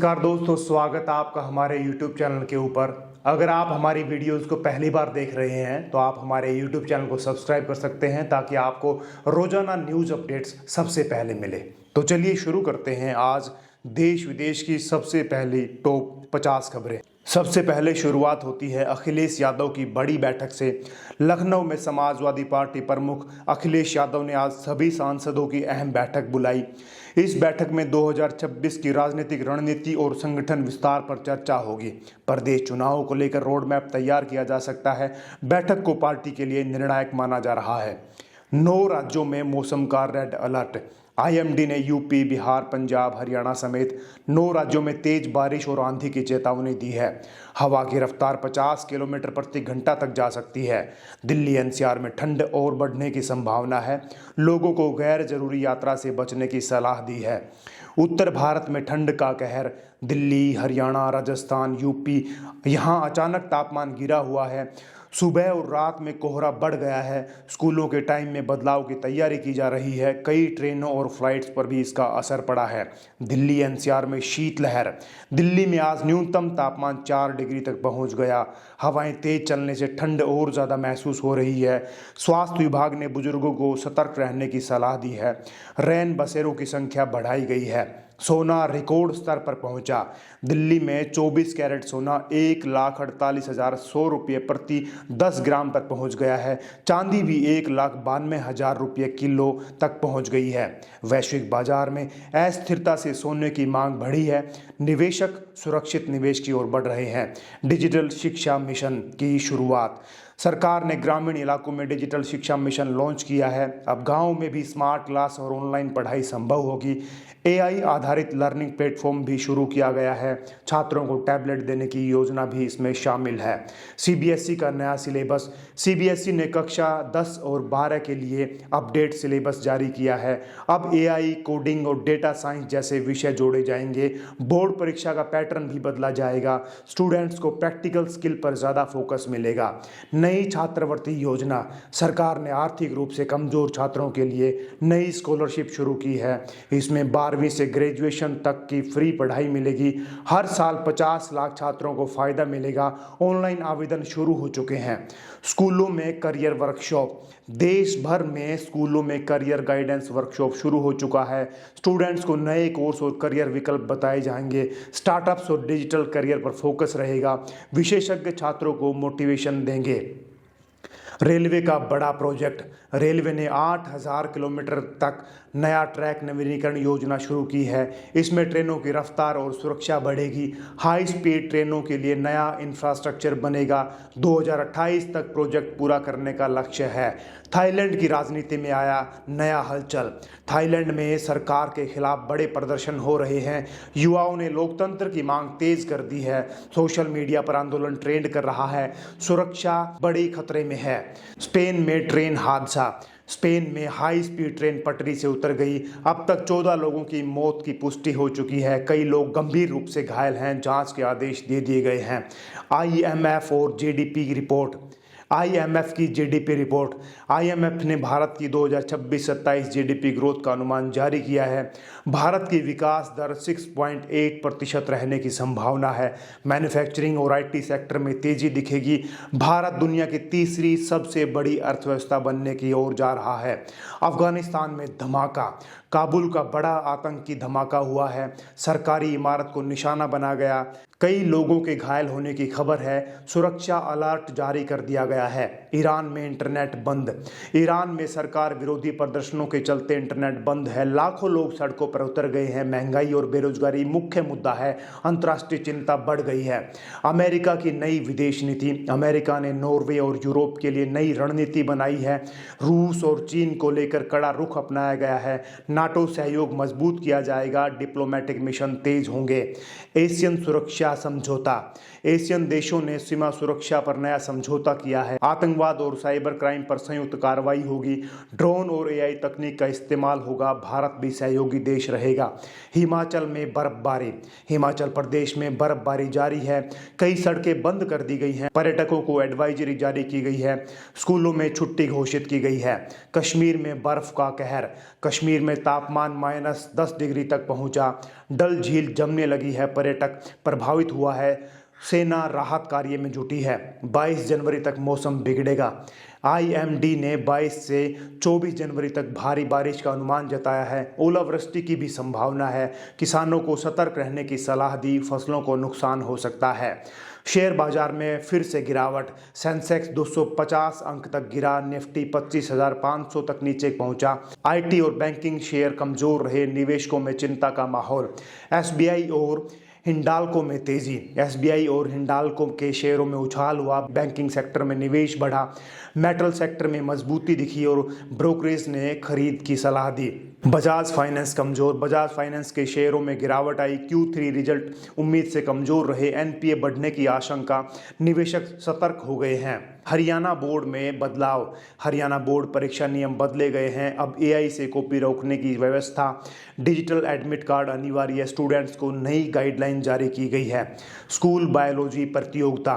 नमस्कार दोस्तों, स्वागत है आपका हमारे YouTube चैनल के ऊपर। अगर आप हमारी वीडियोस को पहली बार देख रहे हैं तो आप हमारे YouTube चैनल को सब्सक्राइब कर सकते हैं ताकि आपको रोजाना न्यूज़ अपडेट्स सबसे पहले मिले। तो चलिए शुरू करते हैं आज देश विदेश की सबसे पहली टॉप 50 खबरें। सबसे पहले शुरुआत होती है अखिलेश यादव की बड़ी बैठक से। लखनऊ में समाजवादी पार्टी प्रमुख अखिलेश यादव ने आज सभी सांसदों की अहम बैठक बुलाई। इस बैठक में 2026 की राजनीतिक रणनीति और संगठन विस्तार पर चर्चा होगी। प्रदेश चुनावों को लेकर रोड मैप तैयार किया जा सकता है। बैठक को पार्टी के लिए निर्णायक माना जा रहा है। 9 राज्यों में मौसम का रेड अलर्ट। आईएमडी ने यूपी, बिहार, पंजाब, हरियाणा समेत 9 राज्यों में तेज बारिश और आंधी की चेतावनी दी है। हवा की रफ्तार 50 किलोमीटर प्रति घंटा तक जा सकती है। दिल्ली एनसीआर में ठंड और बढ़ने की संभावना है। लोगों को गैर जरूरी यात्रा से बचने की सलाह दी है। उत्तर भारत में ठंड का कहर। दिल्ली, हरियाणा, राजस्थान, यूपी, यहाँ अचानक तापमान गिरा हुआ है। सुबह और रात में कोहरा बढ़ गया है। स्कूलों के टाइम में बदलाव की तैयारी की जा रही है। कई ट्रेनों और फ्लाइट्स पर भी इसका असर पड़ा है। दिल्ली एनसीआर में शीतलहर। दिल्ली में आज न्यूनतम तापमान 4 डिग्री तक पहुंच गया। हवाएं तेज चलने से ठंड और ज़्यादा महसूस हो रही है। स्वास्थ्य विभाग ने बुजुर्गों को सतर्क रहने की सलाह दी है। रैन बसेरों की संख्या बढ़ाई गई है। सोना रिकॉर्ड स्तर पर पहुंचा। दिल्ली में 24 कैरेट सोना 1,48,100 रुपये प्रति 10 ग्राम पर पहुंच गया है। चांदी भी 1,92,000 रुपये किलो तक पहुंच गई है। वैश्विक बाजार में अस्थिरता से सोने की मांग बढ़ी है। निवेशक सुरक्षित निवेश की ओर बढ़ रहे हैं। डिजिटल शिक्षा मिशन की शुरुआत। सरकार ने ग्रामीण इलाकों में डिजिटल शिक्षा मिशन लॉन्च किया है। अब गांव में भी स्मार्ट क्लास और ऑनलाइन पढ़ाई संभव होगी। एआई आधारित लर्निंग प्लेटफॉर्म भी शुरू किया गया है। छात्रों को टैबलेट देने की योजना भी इसमें शामिल है। सीबीएसई का नया सिलेबस। सीबीएसई ने कक्षा 10 और 12 के लिए अपडेट सिलेबस जारी किया है। अब एआई, कोडिंग और डेटा साइंस जैसे विषय जोड़े जाएंगे। बोर्ड परीक्षा का पैटर्न भी बदला जाएगा। स्टूडेंट्स को प्रैक्टिकल स्किल पर ज़्यादा फोकस मिलेगा। नई छात्रवृत्ति योजना। सरकार ने आर्थिक रूप से कमजोर छात्रों के लिए नई स्कॉलरशिप शुरू की है। इसमें 12वीं से ग्रेजुएशन तक की फ्री पढ़ाई मिलेगी। हर साल 50 लाख छात्रों को फायदा मिलेगा। ऑनलाइन आवेदन शुरू हो चुके हैं। स्कूलों में करियर वर्कशॉप। देश भर में स्कूलों में करियर गाइडेंस वर्कशॉप शुरू हो चुका है। स्टूडेंट्स को नए कोर्स और करियर विकल्प बताए जाएंगे। स्टार्टअप्स और डिजिटल करियर पर फोकस रहेगा। विशेषज्ञ छात्रों को मोटिवेशन देंगे। रेलवे का बड़ा प्रोजेक्ट। रेलवे ने 8,000 किलोमीटर तक नया ट्रैक नवीनीकरण योजना शुरू की है। इसमें ट्रेनों की रफ्तार और सुरक्षा बढ़ेगी। हाई स्पीड ट्रेनों के लिए नया इंफ्रास्ट्रक्चर बनेगा। 2028 तक प्रोजेक्ट पूरा करने का लक्ष्य है। थाईलैंड की राजनीति में आया नया हलचल। थाईलैंड में सरकार के खिलाफ बड़े प्रदर्शन हो रहे हैं। युवाओं ने लोकतंत्र की मांग तेज कर दी है। सोशल मीडिया पर आंदोलन ट्रेंड कर रहा है। सुरक्षा बड़े खतरे में है। स्पेन में ट्रेन हादसा। स्पेन में हाई स्पीड ट्रेन पटरी से उतर गई। अब तक 14 लोगों की मौत की पुष्टि हो चुकी है। कई लोग गंभीर रूप से घायल हैं। जांच के आदेश दे दिए गए हैं। आईएमएफ और जीडीपी की रिपोर्ट। आईएमएफ की जीडीपी रिपोर्ट। आईएमएफ ने भारत की 2026-27 जीडीपी ग्रोथ का अनुमान जारी किया है। भारत की विकास दर 6.8% रहने की संभावना है। मैन्युफैक्चरिंग और आईटी सेक्टर में तेजी दिखेगी। भारत दुनिया की तीसरी सबसे बड़ी अर्थव्यवस्था बनने की ओर जा रहा है। अफगानिस्तान में धमाका। काबुल का बड़ा आतंकी धमाका हुआ है। सरकारी इमारत को निशाना बना गया। कई लोगों के घायल होने की खबर है। सुरक्षा अलर्ट जारी कर दिया गया है। ईरान में इंटरनेट बंद। ईरान में सरकार विरोधी प्रदर्शनों के चलते इंटरनेट बंद है। लाखों लोग सड़कों पर उतर गए हैं। महंगाई और बेरोजगारी मुख्य मुद्दा है। अंतर्राष्ट्रीय चिंता बढ़ गई है। अमेरिका की नई विदेश नीति। अमेरिका ने नॉर्वे और यूरोप के लिए नई रणनीति बनाई है। रूस और चीन को लेकर कड़ा रुख अपनाया गया है। नाटो सहयोग मजबूत किया जाएगा। डिप्लोमेटिक मिशन तेज होंगे। एशियन सुरक्षा समझौता। एशियन देशों ने सीमा सुरक्षा पर नया समझौता किया है। है। आतंकवाद और साइबर क्राइम पर संयुक्त कार्रवाई होगी। ड्रोन और एआई तकनीक का इस्तेमाल होगा। भारत भी सहयोगी देश रहेगा। हिमाचल में बर्फबारी। हिमाचल प्रदेश में बर्फबारी जारी है। कई सड़कें बंद कर दी गई हैं। पर्यटकों को एडवाइजरी जारी की गई है। स्कूलों में छुट्टी घोषित की गई है। कश्मीर में बर्फ का कहर। कश्मीर में तापमान -10 डिग्री तक पहुंचा। डल झील जमने लगी है। पर्यटक प्रभावित हुआ है। सेना राहत कार्य में जुटी है। 22 जनवरी तक मौसम बिगड़ेगा। आईएमडी ने 22 से 24 जनवरी तक भारी बारिश का अनुमान जताया है। ओलावृष्टि की भी संभावना है। किसानों को सतर्क रहने की सलाह दी। फसलों को नुकसान हो सकता है। शेयर बाजार में फिर से गिरावट। सेंसेक्स 250 अंक तक गिरा। निफ्टी 25,500 तक नीचे पहुंचा। आईटी और बैंकिंग शेयर कमजोर रहे। निवेशकों में चिंता का माहौल। एसबीआई और हिंडाल्को में तेजी। एसबीआई और हिंडाल्को के शेयरों में उछाल हुआ। बैंकिंग सेक्टर में निवेश बढ़ा। मेटल सेक्टर में मजबूती दिखी और ब्रोकरेज ने खरीद की सलाह दी। बजाज फाइनेंस कमजोर। बजाज फाइनेंस के शेयरों में गिरावट आई। Q3 रिजल्ट उम्मीद से कमजोर रहे। एनपीए बढ़ने की आशंका। निवेशक सतर्क हो गए हैं। हरियाणा बोर्ड में बदलाव। हरियाणा बोर्ड परीक्षा नियम बदले गए हैं। अब एआई से कॉपी रोकने की व्यवस्था। डिजिटल एडमिट कार्ड अनिवार्य। स्टूडेंट्स को नई गाइडलाइन जारी की गई है। स्कूल बायोलॉजी प्रतियोगिता।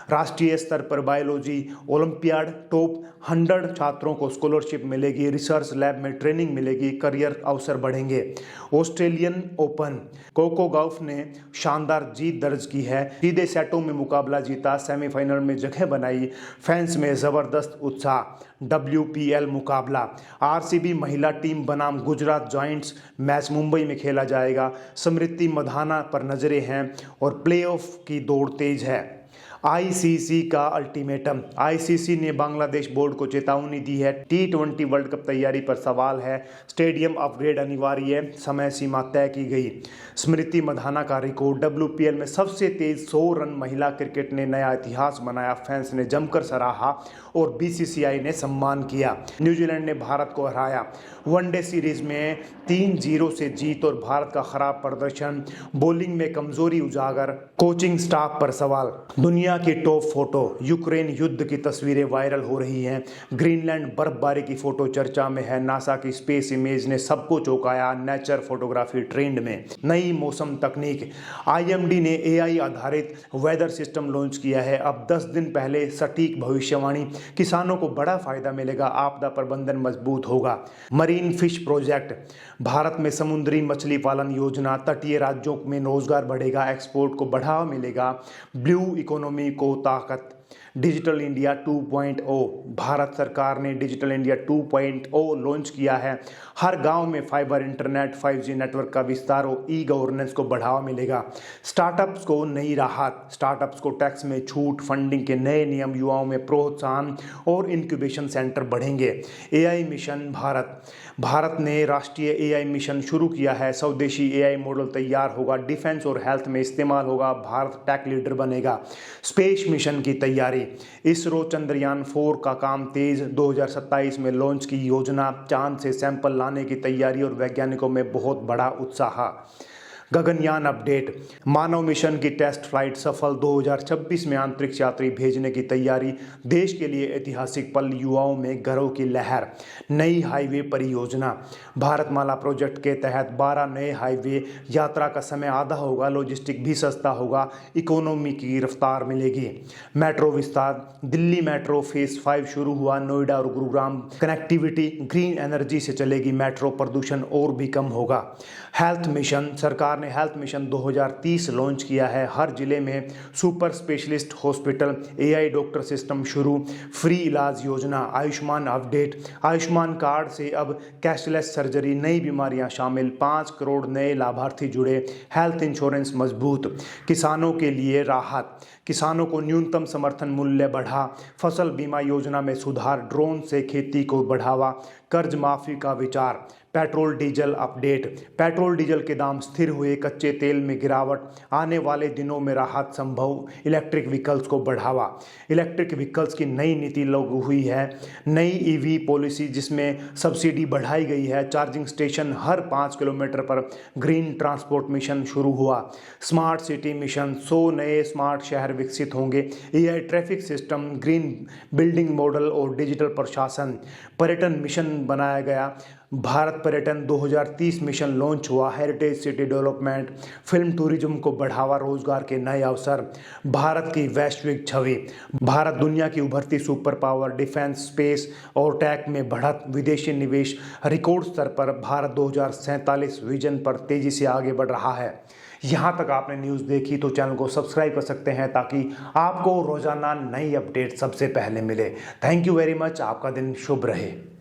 राष्ट्रीय स्तर पर बायोलॉजी ओलंपियाड टॉप 100 छात्रों को स्कॉलरशिप मिलेगी। रिसर्च लैब में ट्रेनिंग मिलेगी। करियर अवसर बढ़ेंगे। Australian open. कोको गॉफ ने शानदार जीत दर्ज की है। सीधे सेटों में मुकाबला जीता। सेमीफाइनल में जगह बनाई। फैंस में जबरदस्त उत्साह। WPL मुकाबला। आरसीबी महिला टीम बनाम गुजरात जायंट्स। मैच मुंबई में खेला जाएगा। स्मृति मंधाना पर नजरें हैं और प्लेऑफ की दौड़ तेज है। आईसीसी का अल्टीमेटम। आईसीसी ने बांग्लादेश बोर्ड को चेतावनी दी है। T20 वर्ल्ड कप तैयारी पर सवाल है। स्टेडियम अपग्रेड अनिवार्य। समय सीमा तय की गई। स्मृति मंधाना का रिकॉर्ड। WPL में सबसे तेज 100 रन महिला क्रिकेट ने नया इतिहास बनाया। फैंस ने जमकर सराहा और BCCI ने सम्मान किया। न्यूजीलैंड ने भारत को हराया। वनडे सीरीज में 3-0 से जीत और भारत का खराब प्रदर्शन। बॉलिंग में कमजोरी उजागर। कोचिंग स्टाफ पर सवाल। दुनिया की टॉप फोटो। यूक्रेन युद्ध की तस्वीरें वायरल हो रही हैं। ग्रीनलैंड बर्फबारी की फोटो चर्चा में है। नासा की स्पेस इमेज ने सबको चौंकाया। नेचर फोटोग्राफी ट्रेंड में। नई मौसम तकनीक। आईएमडी ने एआई आधारित वेदर सिस्टम लॉन्च किया है। अब 10 दिन पहले सटीक भविष्यवाणी। किसानों को बड़ा फायदा मिलेगा। आपदा प्रबंधन मजबूत होगा। Marine fish project. भारत में समुद्री मछली पालन योजना। तटीय राज्यों में रोजगार बढ़ेगा। एक्सपोर्ट को बढ़ावा मिलेगा। ब्लू इकोनॉमी को ताकत। Digital India 2.0। भारत सरकार ने डिजिटल इंडिया 2.0 लॉन्च किया है। हर गांव में फाइबर इंटरनेट 5G नेटवर्क का विस्तार और ई गवर्नेंस को बढ़ावा मिलेगा। स्टार्टअप्स को नई राहत। स्टार्टअप्स को टैक्स में छूट। फंडिंग के नए नियम। युवाओं में प्रोत्साहन और इंक्यूबेशन सेंटर बढ़ेंगे। AI mission Bharat. भारत ने राष्ट्रीय एआई मिशन शुरू किया है। स्वदेशी एआई मॉडल तैयार होगा। डिफेंस और हेल्थ में इस्तेमाल होगा। भारत टेक लीडर बनेगा। स्पेस मिशन की तैयारी। इसरो चंद्रयान 4 का काम तेज। 2027 में लॉन्च की योजना। चांद से सैंपल लाने की तैयारी और वैज्ञानिकों में बहुत बड़ा उत्साह। गगनयान अपडेट। मानव मिशन की टेस्ट फ्लाइट सफल। 2026 में अंतरिक्ष यात्री भेजने की तैयारी। देश के लिए ऐतिहासिक पल। युवाओं में गर्व की लहर। नई हाईवे परियोजना। भारतमाला प्रोजेक्ट के तहत 12 नए हाईवे। यात्रा का समय आधा होगा। लॉजिस्टिक भी सस्ता होगा। इकोनॉमी की रफ्तार मिलेगी। मेट्रो विस्तार। दिल्ली मेट्रो फेज 5 शुरू हुआ। नोएडा और गुरुग्राम कनेक्टिविटी। ग्रीन एनर्जी से चलेगी मेट्रो। प्रदूषण और भी कम होगा। Health mission. सरकार ने हेल्थ मिशन 2030 लॉन्च किया है। हर जिले में super specialist hospital. AI doctor system शुरू। फ्री इलाज योजना। आयुष्मान अपडेट। आयुष्मान कार्ड से अब कैशलेस सर्जरी। नई बीमारियां शामिल। 5 करोड़ नए लाभार्थी जुड़े। हेल्थ इंश्योरेंस मजबूत। किसानों के लिए राहत। किसानों को न्यूनतम समर्थन मूल्य बढ़ा। फसल बीमा योजना में सुधार। ड्रोन से खेती को बढ़ावा। कर्ज माफी का विचार। Petrol diesel update. Petrol diesel के दाम स्थिर हुए, कच्चे तेल में गिरावट, आने वाले दिनों में राहत संभव, इलेक्ट्रिक व्हीकल्स को बढ़ावा। इलेक्ट्रिक व्हीकल्स की नई नीति लागू हुई है, नई ईवी पॉलिसी जिसमें सब्सिडी बढ़ाई गई है। चार्जिंग स्टेशन हर 5 किलोमीटर पर, ग्रीन ट्रांसपोर्ट मिशन शुरू हुआ। स्मार्ट सिटी मिशन, 100 नए स्मार्ट शहर विकसित होंगे। AI traffic system, green building model और डिजिटल प्रशासन। पर्यटन मिशन बनाया गया, भारत पर्यटन 2030 मिशन लॉन्च हुआ। Heritage city development, film tourism को बढ़ावा, रोजगार के नए अवसर। भारत की वैश्विक छवि, भारत दुनिया की उभरती सुपर पावर, डिफेंस, स्पेस और टेक में बढ़त, विदेशी निवेश रिकॉर्ड स्तर पर। भारत 2047 विजन पर तेजी से आगे बढ़ रहा है। यहाँ तक आपने न्यूज़ देखी तो चैनल को सब्सक्राइब कर सकते हैं ताकि आपको रोजाना नई अपडेट सबसे पहले मिले। Thank you very much. आपका दिन शुभ रहे।